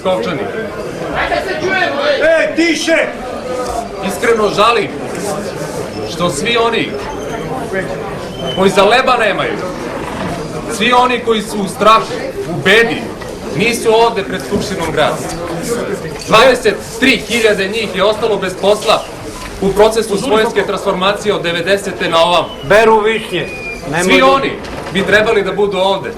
Leskovčani. Tiše! Iskreno žalim što svi oni koji za leba nemaju, svi oni koji su u strahu, u bedi, nisu ovde pred Skupštinom grada. 23.000 njih je ostalo bez posla u procesu svojinske transformacije od 90. na ovam. Beru višnje. Svi oni bi trebali da budu ovde.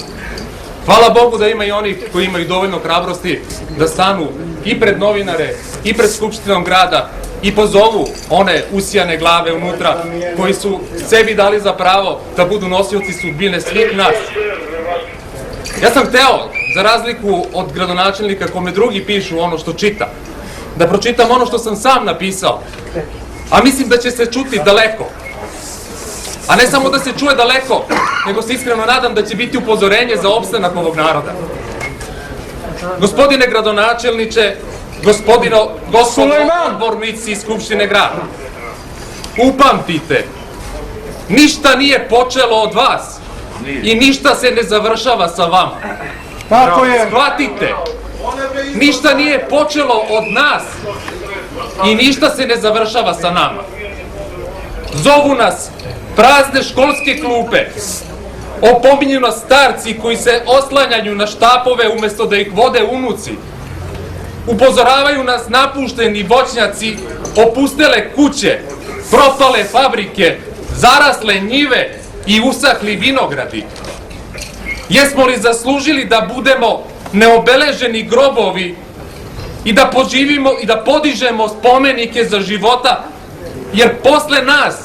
Hvala Bogu da ima i onih koji imaju dovoljno hrabrosti da stanu i pred novinare, i pred Skupštinom grada i pozovu one usijane glave unutra koji su sebi dali za pravo da budu nosioci sudbine svih nas. Ja sam hteo, za razliku od gradonačelnika kome drugi pišu ono što čita, da pročitam ono što sam sam napisao, a mislim da će se čuti daleko. A ne samo da se čuje daleko, nego se iskreno nadam da će biti upozorenje za opstanak ovog naroda. Gospodine gradonačelniče, gospodo odbornici iz Skupštine grada, upamtite, ništa nije počelo od vas i ništa se ne završava sa vama. Tako je. Shvatite, ništa nije počelo od nas i ništa se ne završava sa nama. Zovu nas prazne školske klupe, opominju nas starci koji se oslanjaju na štapove umesto da ih vode unuci, upozoravaju nas napušteni voćnjaci, opustele kuće, propale fabrike, zarasle njive i usahli vinogradi. Jesmo li zaslužili da budemo neobeleženi grobovi i da poživimo i da podižemo spomenike za života, jer posle nas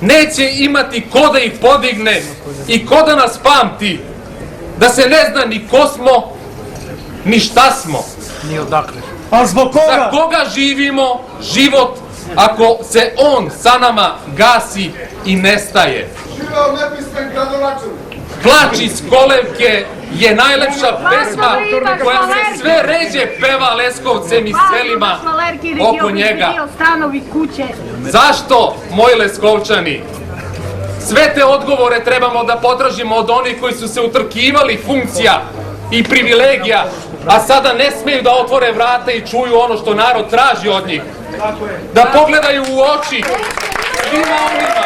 neće imati ko da ih podigne i ko da nas pamti, da se ne zna ni ko smo, ni šta smo. Ni odakle. A zbog koga? Za koga živimo život ako se on sa nama gasi i nestaje? Živeo nepismen gradonačelnik. Plač iz kolevke je najlepša pesma koja se sve ređe peva Leskovcem i selima oko njega. Zašto, moji Leskovčani? Sve te odgovore trebamo da potražimo od onih koji su se utrkivali funkcija i privilegija, a sada ne smeju da otvore vrata i čuju ono što narod traži od njih. Da pogledaju u oči svima onima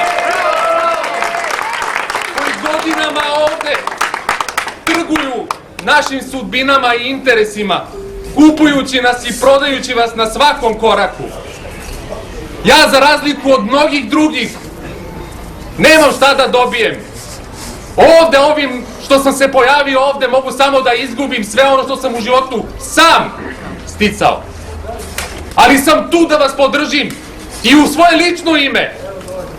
koji godinama ovde trguju našim sudbinama i interesima, kupujući nas i prodajući vas na svakom koraku. Ja, za razliku od mnogih drugih, nemam šta da dobijem. Ovde, ovim što sam se pojavio ovde, mogu samo da izgubim sve ono što sam u životu sam sticao. Ali sam tu da vas podržim i u svoje lično ime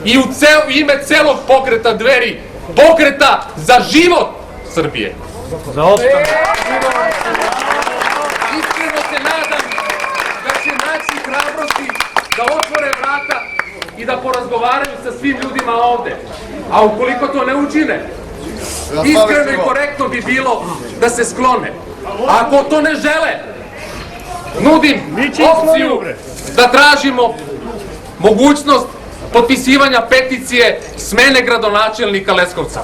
i u ime celog pokreta Dveri, pokreta za život Srbije. Za ostanak. Iskreno se nadam da će naći hrabrosti da otvore vrata i da porazgovaraju sa svim ljudima ovde. A ukoliko to ne učine, iskreno i korektno bi bilo da se sklone. A ako to ne žele, nudim opciju da tražimo mogućnost potpisivanja peticije smene gradonačelnika Leskovca.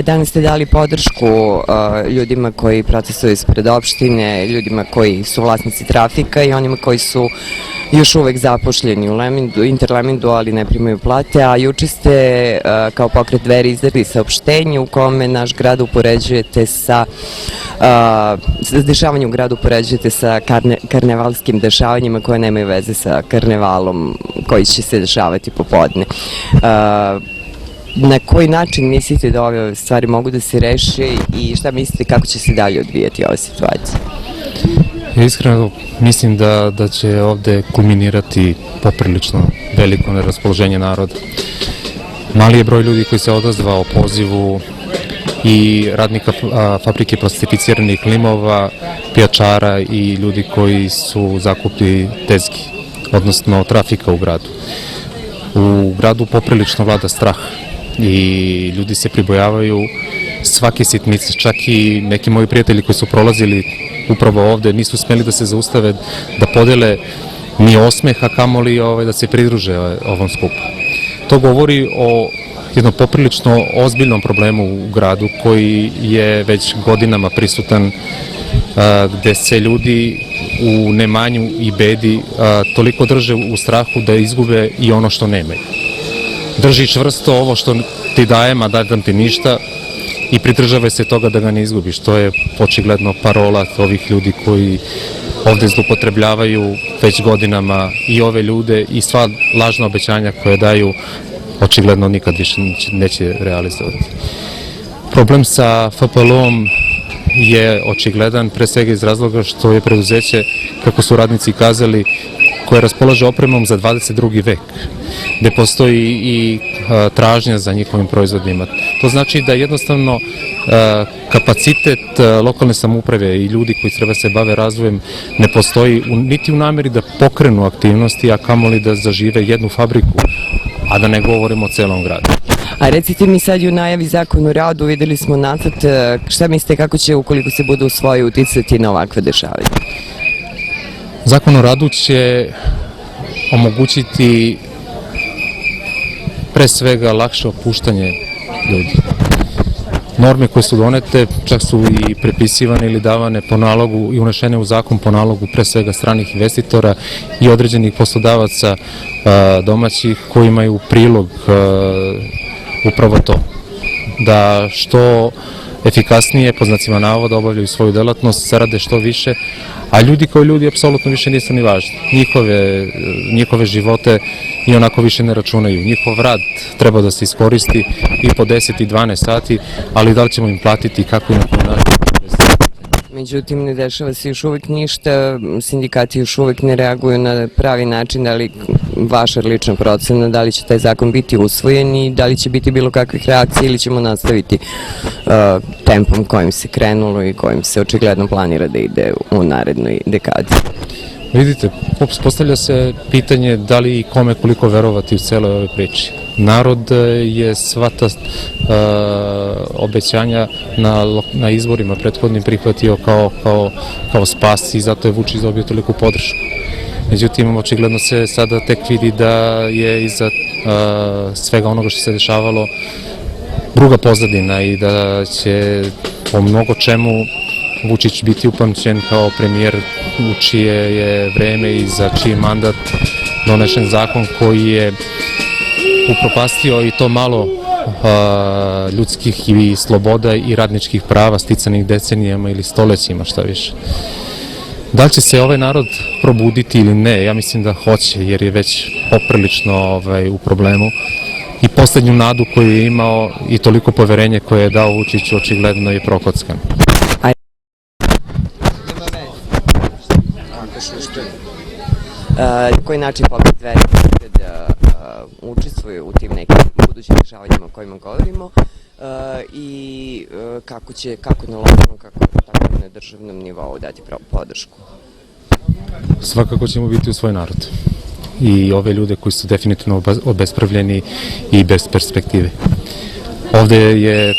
Danas ste dali podršku ljudima koji protestuju ispred opštine, ljudima koji su vlasnici trafika i onima koji su još uvek zapošljeni u Interlemindu, ali ne primaju plate, a juče ste kao pokret Dveri izdali saopštenje u kome naš grad upoređujete sa dešavanje u gradu upoređujete sa karnevalskim dešavanjima koje nemaju veze sa karnevalom koji će se dešavati popodne. Na koji način mislite da ove stvari mogu da se reše i šta mislite kako će se dalje odvijati ova situacija? Iskreno mislim da će ovde kulminirati poprilično veliko neraspoloženje naroda. Mali je broj ljudi koji se odazvao pozivu i radnika fabrike plastificiranih limova, pijačara i ljudi koji su zakupili tezgi, odnosno trafika u gradu. U gradu poprilično vlada strah i ljudi se pribojavaju svake sitnice, čak i neki moji prijatelji koji su prolazili upravo ovde nisu smeli da se zaustave, da podele ni osmeh, a kamoli da se pridruže ovom skupu. To govori o jednom poprilično ozbiljnom problemu u gradu koji je već godinama prisutan, gde se ljudi u nemanju i bedi toliko drže u strahu da izgube i ono što nemaju. Drži čvrsto ovo što ti dajem, a dam ti ništa, i pridržavaj se toga da ga ne izgubiš. To je očigledno parola ovih ljudi koji ovde zloupotrebljavaju već godinama i ove ljude i sva lažna obećanja koje daju očigledno nikad više neće realizovati. Problem sa FPL-om je očigledan, pre svega iz razloga što je preduzeće, kako su radnici kazali, koje raspolaže opremom za 22. vek, gde postoji i tražnja za njihovim proizvodima. To znači da jednostavno kapacitet lokalne samouprave i ljudi koji treba se bave razvojem ne postoji niti u nameri da pokrenu aktivnosti, a kamoli da zažive jednu fabriku, a da ne govorimo o celom gradu. A recite mi, sad je u najavi Zakon o radu, videli smo nacrt, šta mislite kako će, ukoliko se bude usvojio, uticati na ovakve dešavanja? Zakon o radu će omogućiti pre svega lakše opuštanje ljudi. Norme koje su donete čak su i prepisivane ili davane po nalogu i unešene u zakon po nalogu pre svega stranih investitora i određenih poslodavaca domaćih koji imaju prilog upravo to. Da što efikasnije, po znacima navoda, obavljaju svoju delatnost, zarade što više, a ljudi kao ljudi apsolutno više nisu ni važni. Njihove živote i onako više ne računaju. Njihov rad treba da se iskoristi i po 10 i 12 sati, ali da li ćemo im platiti, kako i na koji način? Međutim, ne dešava se još uvijek ništa, sindikati još uvijek ne reaguju na pravi način, da li vaša lična procena, da li će taj zakon biti usvojen i da li će biti bilo kakvih reakcija ili ćemo nastaviti tempom kojim se krenulo i kojim se očigledno planira da ide u narednoj dekadi. Vidite, postavlja se pitanje da li i kome koliko verovati u celoj ovoj priči. Narod je sva ta obećanja na izborima prethodnim prihvatio kao spas i zato je Vučić dobio toliku podršku. Međutim, očigledno se sada tek vidi da je iza svega onoga što se dešavalo druga pozadina i da će po mnogo čemu Vučić biti upamćen kao premijer u čije je vreme i za čiji mandat donešen zakon koji je upropastio i to malo ljudskih i sloboda i radničkih prava sticanih decenijama ili stolećima, šta više. Da li će se ovaj narod probuditi ili ne? Ja mislim da hoće, jer je već poprilično u problemu i poslednju nadu koju je imao i toliko poverenje koje je dao Vučiću očigledno je prokockan. Na koji način Pokret Dveri da učestvuje u tim nekim budućim rešavanjima o kojima govorimo i kako na lokalnom, kako tako na državnom nivou dati podršku? Svakako ćemo biti u svoj narod i ove ljude koji su definitivno obespravljeni i bez perspektive. Ovde je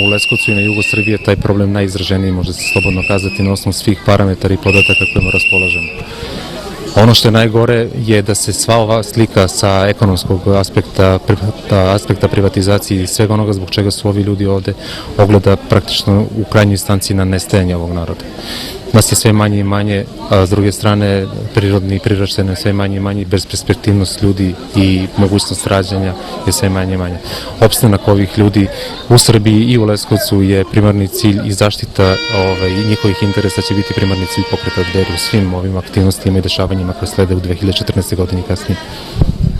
u Leskovcu i na jugu Srbije taj problem najizraženiji, može se slobodno kazati, na osnovu svih parametara i podataka kojima raspolažemo. Ono što je najgore je da se sva ova slika sa ekonomskog aspekta privatizacije i svega onoga zbog čega su ovi ljudi ovde ogleda praktično u krajnjoj instanci na nestajanje ovog naroda. Nas je sve manje i manje, a s druge strane prirodni i priraštajni sve manje i manje, bezperspektivnost ljudi i mogućnost rađanja je sve manje i manje. Opstanak ovih ljudi u Srbiji i u Leskovcu je primarni cilj i zaštita njihovih interesa će biti primarni cilj Pokreta Dveri u svim ovim aktivnostima i dešavanjima koje slede u 2014. godini kasnije.